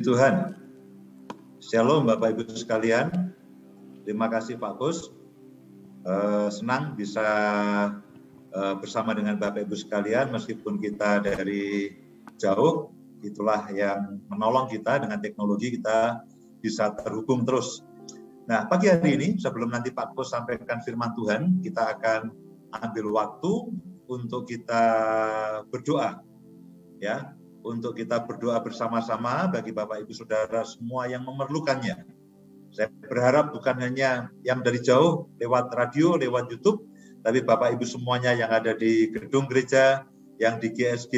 Tuhan. Shalom Bapak Ibu sekalian. Terima kasih Pak Gus. Senang bisa bersama dengan Bapak Ibu sekalian meskipun kita dari jauh. Itulah yang menolong kita dengan teknologi, kita bisa terhubung terus. Nah, pagi hari ini sebelum nanti Pak Gus sampaikan firman Tuhan, kita akan ambil waktu untuk kita berdoa. Ya, untuk kita berdoa bersama-sama bagi Bapak Ibu Saudara semua yang memerlukannya. Saya berharap bukan hanya yang dari jauh lewat radio, lewat YouTube, tapi Bapak Ibu semuanya yang ada di gedung gereja, yang di GSG,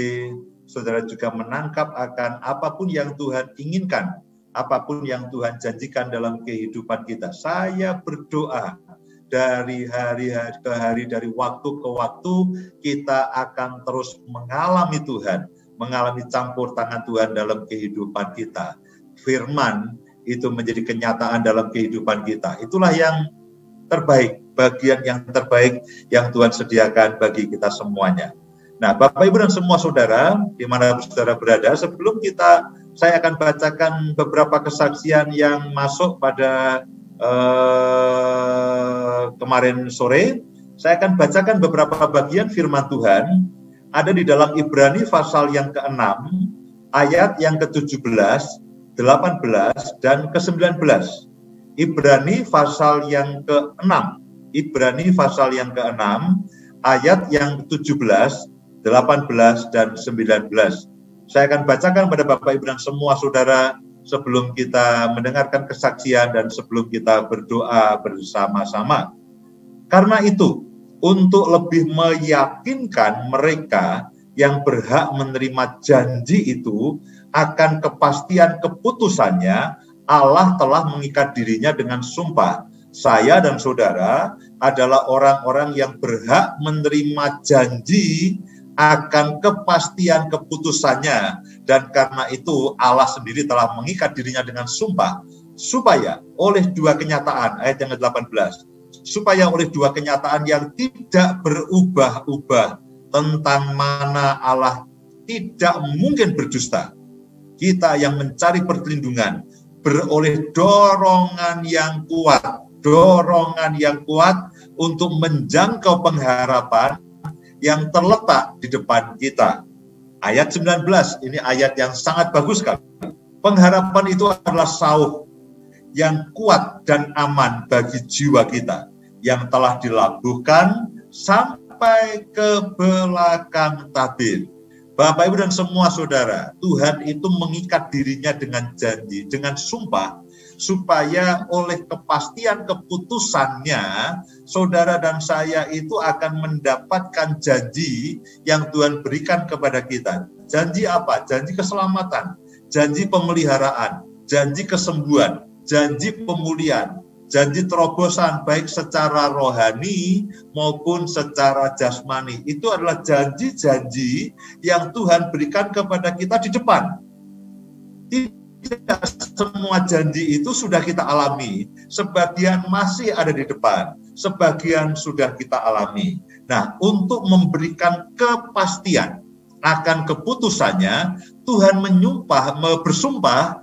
Saudara juga menangkap akan apapun yang Tuhan inginkan, apapun yang Tuhan janjikan dalam kehidupan kita. Saya berdoa dari hari ke hari, dari waktu ke waktu, kita akan terus mengalami Tuhan, mengalami campur tangan Tuhan dalam kehidupan kita. Firman itu menjadi kenyataan dalam kehidupan kita. Itulah yang terbaik, bagian yang terbaik yang Tuhan sediakan bagi kita semuanya. Nah, Bapak Ibu dan semua saudara, di mana saudara berada, sebelum saya akan bacakan beberapa kesaksian yang masuk pada kemarin sore. Saya akan bacakan beberapa bagian firman Tuhan. Ada di dalam Ibrani pasal yang ke-6, ayat yang ke-17, 18, dan ke-19. Ibrani pasal yang ke-6, Ibrani pasal yang ke-6, ayat yang ke-17, 18, dan 19. Saya akan bacakan pada Bapak Ibu dan semua saudara sebelum kita mendengarkan kesaksian dan sebelum kita berdoa bersama-sama. Karena itu, untuk lebih meyakinkan mereka yang berhak menerima janji itu akan kepastian keputusannya, Allah telah mengikat dirinya dengan sumpah. Saya dan saudara adalah orang-orang yang berhak menerima janji akan kepastian keputusannya, dan karena itu Allah sendiri telah mengikat dirinya dengan sumpah, supaya oleh dua kenyataan, ayat yang ke-18, supaya oleh dua kenyataan yang tidak berubah-ubah tentang mana Allah tidak mungkin berdusta, kita yang mencari perlindungan beroleh dorongan yang kuat untuk menjangkau pengharapan yang terletak di depan kita. Ayat 19, ini ayat yang sangat bagus sekali. Pengharapan itu adalah sauh yang kuat dan aman bagi jiwa kita, yang telah dilabuhkan sampai ke belakang tabir. Bapak Ibu dan semua saudara, Tuhan itu mengikat dirinya dengan janji, dengan sumpah, supaya oleh kepastian keputusannya, saudara dan saya itu akan mendapatkan janji yang Tuhan berikan kepada kita. Janji apa? Janji keselamatan, janji pemeliharaan, janji kesembuhan, janji pemulihan, janji terobosan baik secara rohani maupun secara jasmani. Itu adalah janji-janji yang Tuhan berikan kepada kita di depan. Tidak semua janji itu sudah kita alami. Sebagian masih ada di depan, sebagian sudah kita alami. Nah, untuk memberikan kepastian akan keputusannya, Tuhan bersumpah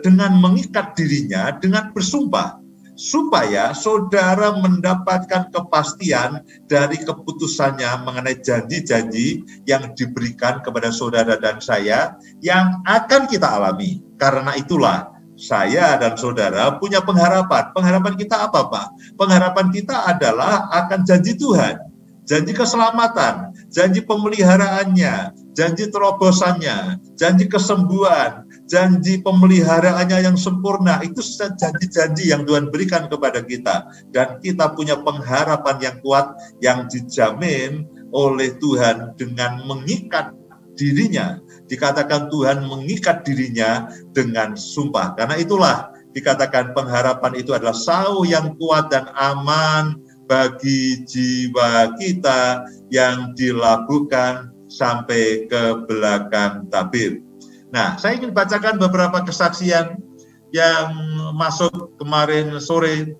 dengan mengikat dirinya, dengan bersumpah, supaya saudara mendapatkan kepastian dari keputusannya mengenai janji-janji yang diberikan kepada saudara dan saya yang akan kita alami. Karena itulah saya dan saudara punya pengharapan. Pengharapan kita apa, Pak? Pengharapan kita adalah akan janji Tuhan. Janji keselamatan, janji pemeliharaannya, janji terobosannya, janji kesembuhan, janji pemeliharaannya yang sempurna. Itu janji-janji yang Tuhan berikan kepada kita. Dan kita punya pengharapan yang kuat yang dijamin oleh Tuhan dengan mengikat dirinya. Dikatakan Tuhan mengikat dirinya dengan sumpah. Karena itulah dikatakan pengharapan itu adalah sauh yang kuat dan aman bagi jiwa kita yang dilabuhkan sampai ke belakang tabir. Nah, saya ingin bacakan beberapa kesaksian yang masuk kemarin sore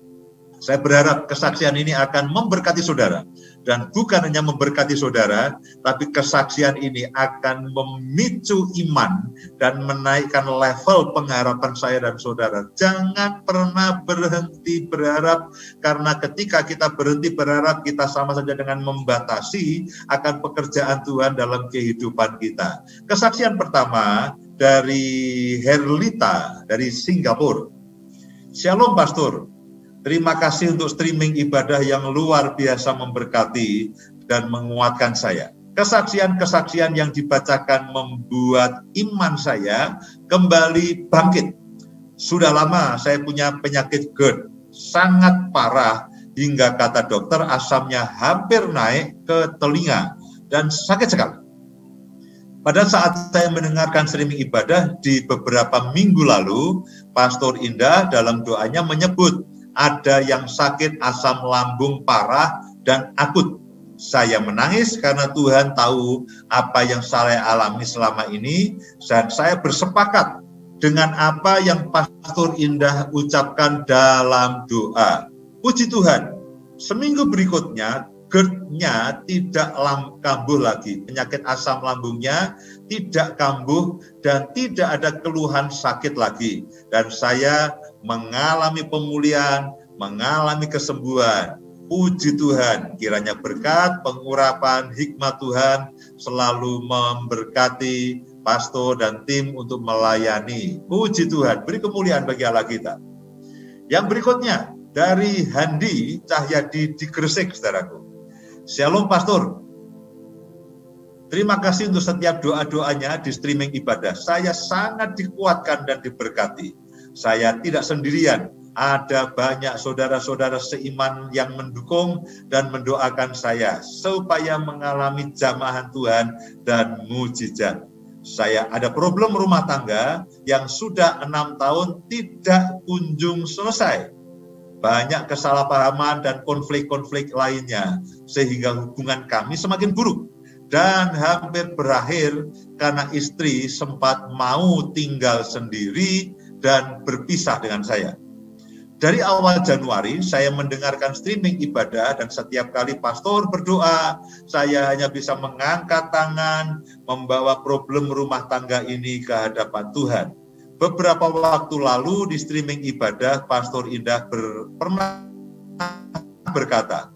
Saya berharap kesaksian ini akan memberkati saudara. Dan bukan hanya memberkati saudara, tapi kesaksian ini akan memicu iman dan menaikkan level pengharapan saya dan saudara. Jangan pernah berhenti berharap, karena ketika kita berhenti berharap, kita sama saja dengan membatasi akan pekerjaan Tuhan dalam kehidupan kita. Kesaksian pertama dari Herlita dari Singapura. Shalom Pastor. Terima kasih untuk streaming ibadah yang luar biasa memberkati dan menguatkan saya. Kesaksian-kesaksian yang dibacakan membuat iman saya kembali bangkit. Sudah lama saya punya penyakit GERD, sangat parah hingga kata dokter asamnya hampir naik ke telinga dan sakit sekali. Pada saat saya mendengarkan streaming ibadah di beberapa minggu lalu, Pastor Indah dalam doanya menyebut ada yang sakit asam lambung parah dan akut. Saya menangis karena Tuhan tahu apa yang saya alami selama ini, dan saya bersepakat dengan apa yang Pastor Indah ucapkan dalam doa. Puji Tuhan, seminggu berikutnya GERD-nya tidak kambuh lagi, penyakit asam lambungnya tidak kambuh dan tidak ada keluhan sakit lagi. Dan saya mengalami pemulihan, mengalami kesembuhan. Puji Tuhan, kiranya berkat, pengurapan, hikmat Tuhan selalu memberkati pastor dan tim untuk melayani. Puji Tuhan, beri kemuliaan bagi Allah kita. Yang berikutnya, dari Handi Cahyadi di Gresik, saudaraku. Shalom Pastor. Terima kasih untuk setiap doa-doanya di streaming ibadah. Saya sangat dikuatkan dan diberkati. Saya tidak sendirian. Ada banyak saudara-saudara seiman yang mendukung dan mendoakan saya supaya mengalami jamahan Tuhan dan mujizat. Saya ada problem rumah tangga yang sudah 6 tahun tidak kunjung selesai. Banyak kesalahpahaman dan konflik-konflik lainnya, sehingga hubungan kami semakin buruk dan hampir berakhir karena istri sempat mau tinggal sendiri dan berpisah dengan saya. Dari awal Januari, saya mendengarkan streaming ibadah dan setiap kali pastor berdoa, saya hanya bisa mengangkat tangan, membawa problem rumah tangga ini ke hadapan Tuhan. Beberapa waktu lalu di streaming ibadah, Pastor Indah pernah berkata,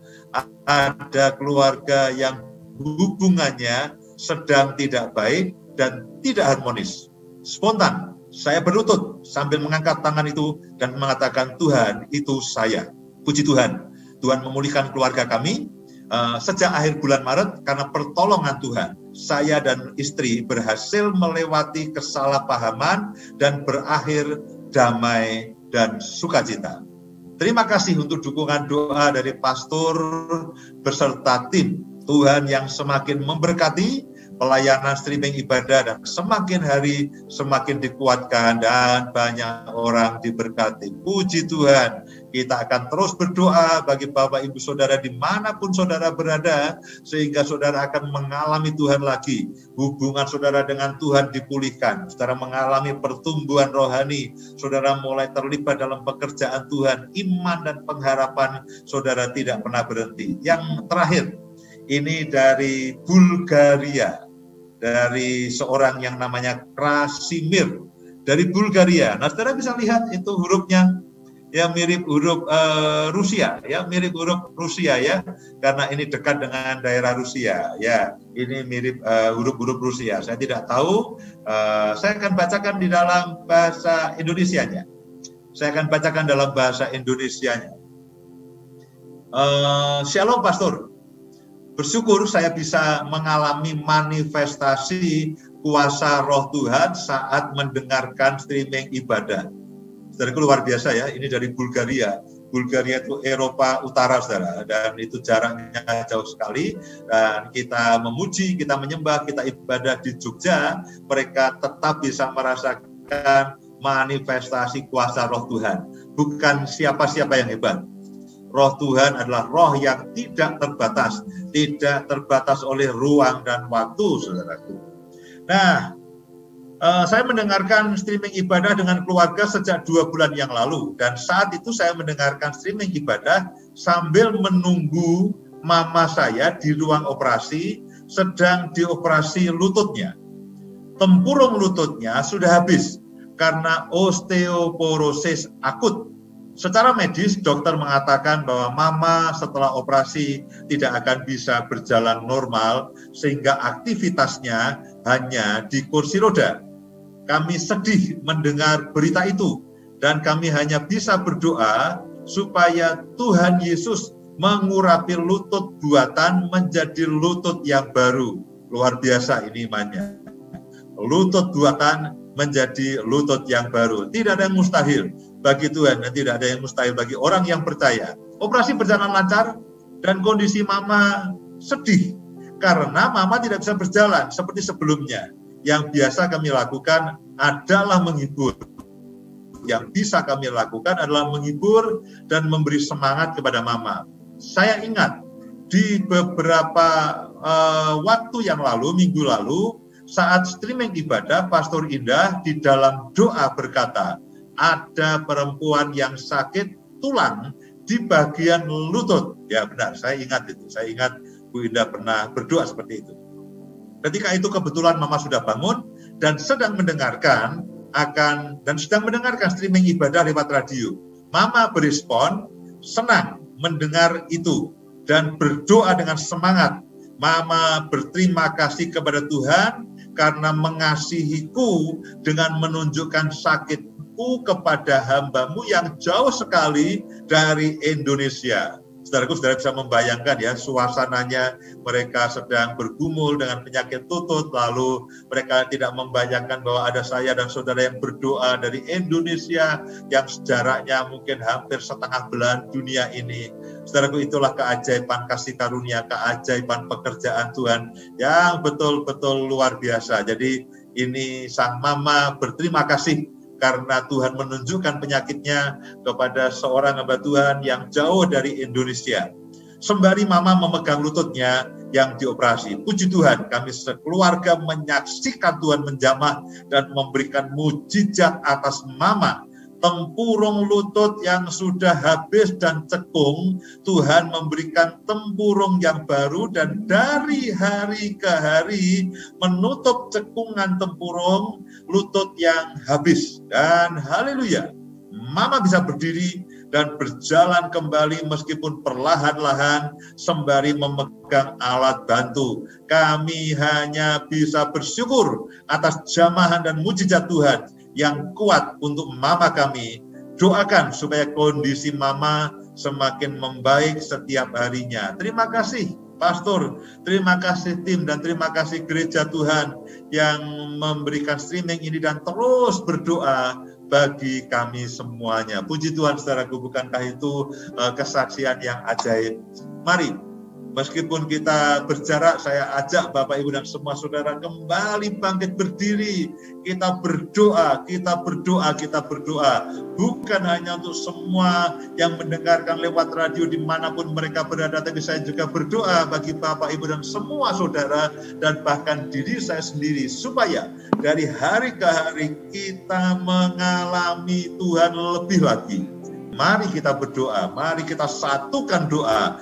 ada keluarga yang hubungannya sedang tidak baik dan tidak harmonis. Spontan, saya berlutut sambil mengangkat tangan itu dan mengatakan, Tuhan, itu saya. Puji Tuhan, Tuhan memulihkan keluarga kami. Sejak akhir bulan Maret, karena pertolongan Tuhan, saya dan istri berhasil melewati kesalahpahaman dan berakhir damai dan sukacita. Terima kasih untuk dukungan doa dari pastor beserta tim. Tuhan yang semakin memberkati pelayanan streaming ibadah dan semakin hari semakin dikuatkan dan banyak orang diberkati. Puji Tuhan, kita akan terus berdoa bagi Bapak Ibu Saudara dimanapun saudara berada, sehingga saudara akan mengalami Tuhan lagi. Hubungan saudara dengan Tuhan dipulihkan, saudara mengalami pertumbuhan rohani, saudara mulai terlibat dalam pekerjaan Tuhan, iman dan pengharapan saudara tidak pernah berhenti. Yang terakhir, ini dari Bulgaria, dari seorang yang namanya Krasimir dari Bulgaria. Nah, saudara bisa lihat itu hurufnya ya mirip huruf Rusia, ya mirip huruf Rusia ya, karena ini dekat dengan daerah Rusia. Ya, ini mirip huruf-huruf Rusia. Saya tidak tahu. Saya akan bacakan di dalam bahasa Indonesianya. Shalom Pastor. Bersyukur saya bisa mengalami manifestasi kuasa roh Tuhan saat mendengarkan streaming ibadah. Saudara, luar biasa ya, ini dari Bulgaria. Bulgaria itu Eropa Utara, saudara, dan itu jaraknya jauh sekali. Dan kita memuji, kita menyembah, kita ibadah di Jogja, mereka tetap bisa merasakan manifestasi kuasa roh Tuhan. Bukan siapa-siapa yang hebat. Roh Tuhan adalah roh yang tidak terbatas oleh ruang dan waktu, saudaraku. Nah, Saya mendengarkan streaming ibadah dengan keluarga sejak 2 bulan yang lalu, dan saat itu saya mendengarkan streaming ibadah sambil menunggu mama saya di ruang operasi sedang dioperasi lututnya. Tempurung lututnya sudah habis karena osteoporosis akut. Secara medis, dokter mengatakan bahwa mama setelah operasi tidak akan bisa berjalan normal sehingga aktivitasnya hanya di kursi roda. Kami sedih mendengar berita itu dan kami hanya bisa berdoa supaya Tuhan Yesus mengurapi lutut buatan menjadi lutut yang baru. Luar biasa ini imannya. Lutut buatan menjadi lutut yang baru. Tidak ada yang mustahil bagi Tuhan dan tidak ada yang mustahil bagi orang yang percaya. Operasi berjalan lancar dan kondisi mama sedih karena mama tidak bisa berjalan seperti sebelumnya. Yang biasa kami lakukan adalah menghibur. Yang bisa kami lakukan adalah menghibur dan memberi semangat kepada mama. Saya ingat di beberapa waktu yang lalu, minggu lalu, saat streaming ibadah, Pastor Indah di dalam doa berkata, ada perempuan yang sakit tulang di bagian lutut. Ya benar, saya ingat itu. Saya ingat Bu Indah pernah berdoa seperti itu. Ketika itu kebetulan mama sudah bangun dan sedang mendengarkan streaming ibadah lewat radio. Mama berespon, senang mendengar itu dan berdoa dengan semangat. Mama berterima kasih kepada Tuhan karena mengasihiku dengan menunjukkan sakitku kepada hamba-Mu yang jauh sekali dari Indonesia. Saudaraku, saudara bisa membayangkan ya, suasananya mereka sedang bergumul dengan penyakit lutut, lalu mereka tidak membayangkan bahwa ada saya dan saudara yang berdoa dari Indonesia yang jaraknya mungkin hampir setengah belahan dunia ini. Saudaraku, itulah keajaiban kasih karunia, keajaiban pekerjaan Tuhan yang betul-betul luar biasa. Jadi ini sang mama berterima kasih karena Tuhan menunjukkan penyakitnya kepada seorang hamba Tuhan yang jauh dari Indonesia. Sembari mama memegang lututnya yang dioperasi. Puji Tuhan, kami sekeluarga menyaksikan Tuhan menjamah dan memberikan mujizat atas mama. Tempurung lutut yang sudah habis dan cekung, Tuhan memberikan tempurung yang baru dan dari hari ke hari menutup cekungan tempurung lutut yang habis. Dan haleluya, mama bisa berdiri dan berjalan kembali meskipun perlahan-lahan sembari memegang alat bantu. Kami hanya bisa bersyukur atas jamahan dan mujizat Tuhan yang kuat untuk mama kami. Doakan supaya kondisi mama semakin membaik setiap harinya. Terima kasih Pastor, terima kasih tim, dan terima kasih gereja Tuhan yang memberikan streaming ini dan terus berdoa bagi kami semuanya. Puji Tuhan saudaraku, bukankah itu kesaksian yang ajaib? Mari, meskipun kita berjarak, saya ajak Bapak Ibu dan semua saudara kembali bangkit berdiri. Kita berdoa, kita berdoa, kita berdoa. Bukan hanya untuk semua yang mendengarkan lewat radio dimanapun mereka berada, tapi saya juga berdoa bagi Bapak Ibu dan semua saudara dan bahkan diri saya sendiri, supaya dari hari ke hari kita mengalami Tuhan lebih lagi. Mari kita berdoa, mari kita satukan doa,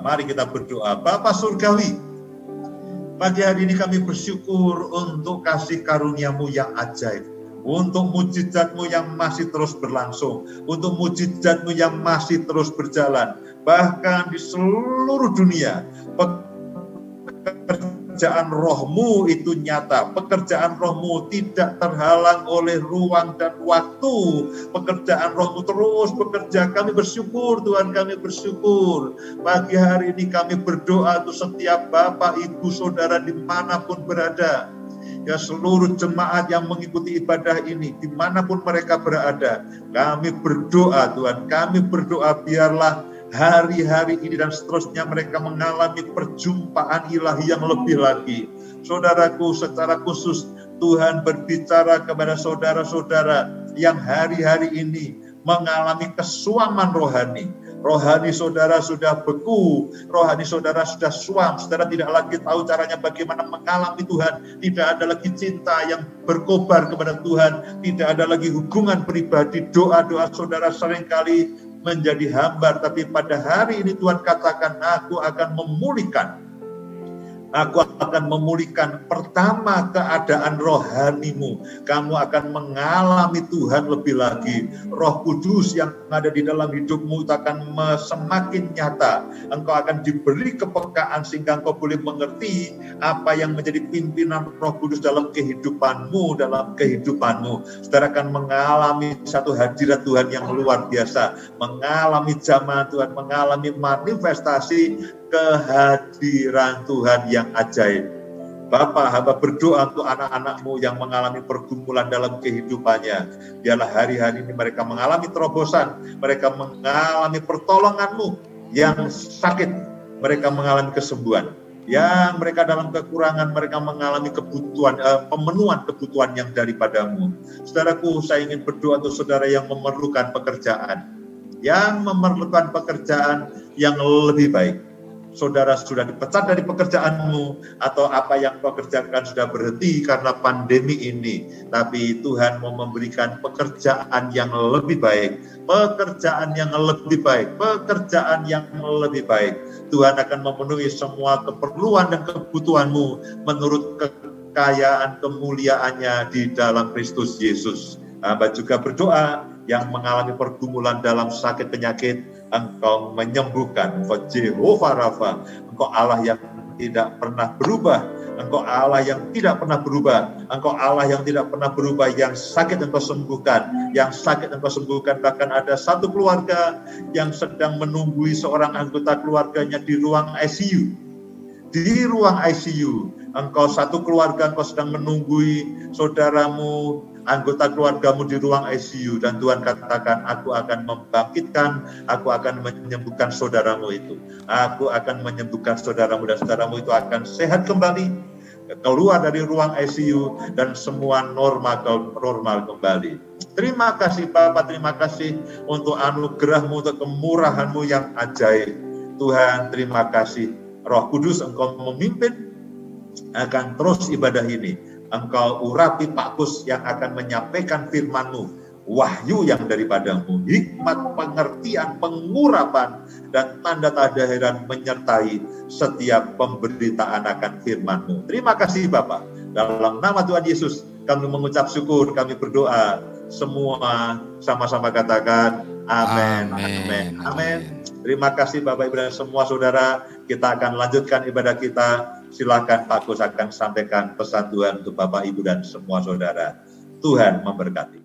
mari kita berdoa. Bapa Surgawi, pagi hari ini kami bersyukur untuk kasih karunia-Mu yang ajaib, untuk mujizat-Mu yang masih terus berlangsung, untuk mujizat-Mu yang masih terus berjalan, bahkan di seluruh dunia. Pekerjaan Roh-Mu itu nyata. Pekerjaan Roh-Mu tidak terhalang oleh ruang dan waktu. Pekerjaan Roh-Mu terus bekerja. Kami bersyukur Tuhan, kami bersyukur. Pagi hari ini kami berdoa untuk setiap Bapak, Ibu, Saudara dimanapun berada. Ya, seluruh jemaat yang mengikuti ibadah ini, dimanapun mereka berada. Kami berdoa Tuhan, kami berdoa biarlah hari-hari ini dan seterusnya mereka mengalami perjumpaan ilahi yang lebih lagi. Saudaraku, secara khusus Tuhan berbicara kepada saudara-saudara yang hari-hari ini mengalami kesuaman rohani, Rohani saudara sudah beku, rohani saudara sudah suam, saudara tidak lagi tahu caranya bagaimana mengalami Tuhan, tidak ada lagi cinta yang berkobar kepada Tuhan, tidak ada lagi hubungan pribadi, doa-doa saudara seringkali menjadi hambar, tapi pada hari ini Tuhan katakan, aku akan memulihkan. Aku akan memulihkan pertama keadaan rohanimu. Kamu akan mengalami Tuhan lebih lagi. Roh Kudus yang ada di dalam hidupmu itu akan semakin nyata. Engkau akan diberi kepekaan sehingga engkau boleh mengerti apa yang menjadi pimpinan Roh Kudus dalam kehidupanmu, Saudara akan mengalami satu hadirat Tuhan yang luar biasa. Mengalami jamaah Tuhan, mengalami manifestasi kehadiran Tuhan yang ajaib. Bapa, hamba berdoa untuk anak-anakmu yang mengalami pergumulan dalam kehidupannya. Biarlah hari-hari ini mereka mengalami terobosan, mereka mengalami pertolonganmu. Yang sakit, mereka mengalami kesembuhan. Yang mereka dalam kekurangan, mereka mengalami kebutuhan, pemenuhan kebutuhan yang daripadamu. Saudaraku, saya ingin berdoa untuk saudara yang memerlukan pekerjaan. Yang memerlukan pekerjaan yang lebih baik. Saudara sudah dipecat dari pekerjaanmu, atau apa yang kau kerjakan sudah berhenti karena pandemi ini, tapi Tuhan mau memberikan pekerjaan yang lebih baik, pekerjaan yang lebih baik, pekerjaan yang lebih baik. Tuhan akan memenuhi semua keperluan dan kebutuhanmu menurut kekayaan kemuliaannya di dalam Kristus Yesus. Hamba juga berdoa yang mengalami pergumulan dalam sakit penyakit, Engkau menyembuhkan. Engkau Jehovah Rafa, Engkau Allah yang tidak pernah berubah, Engkau Allah yang tidak pernah berubah, Engkau Allah yang tidak pernah berubah. Yang sakit Engkau sembuhkan, yang sakit Engkau sembuhkan. Bahkan ada satu keluarga yang sedang menunggui seorang anggota keluarganya di ruang ICU. Di ruang ICU, engkau satu keluarga, engkau sedang menunggui saudaramu, anggota keluargamu di ruang ICU, dan Tuhan katakan, aku akan membangkitkan, aku akan menyembuhkan saudaramu itu. Aku akan menyembuhkan saudaramu, dan saudaramu itu akan sehat kembali, keluar dari ruang ICU, dan semua normal kembali. Terima kasih Bapak, terima kasih untuk anugerah-Mu, untuk kemurahan-Mu yang ajaib. Tuhan, terima kasih. Roh Kudus, Engkau memimpin akan terus ibadah ini. Engkau urapi Pak Kus yang akan menyampaikan firman-Mu, wahyu yang daripadamu, hikmat, pengertian, pengurapan, dan tanda-tanda heran menyertai setiap pemberitaan akan firman-Mu. Terima kasih Bapak. Dalam nama Tuhan Yesus, kami mengucap syukur, kami berdoa. Semua sama-sama katakan, amin, amin, amin. Terima kasih Bapak Ibu dan semua saudara. Kita akan lanjutkan ibadah kita. Silakan Pak Kus akan sampaikan pesan Tuhan untuk Bapak Ibu dan semua saudara. Tuhan memberkati.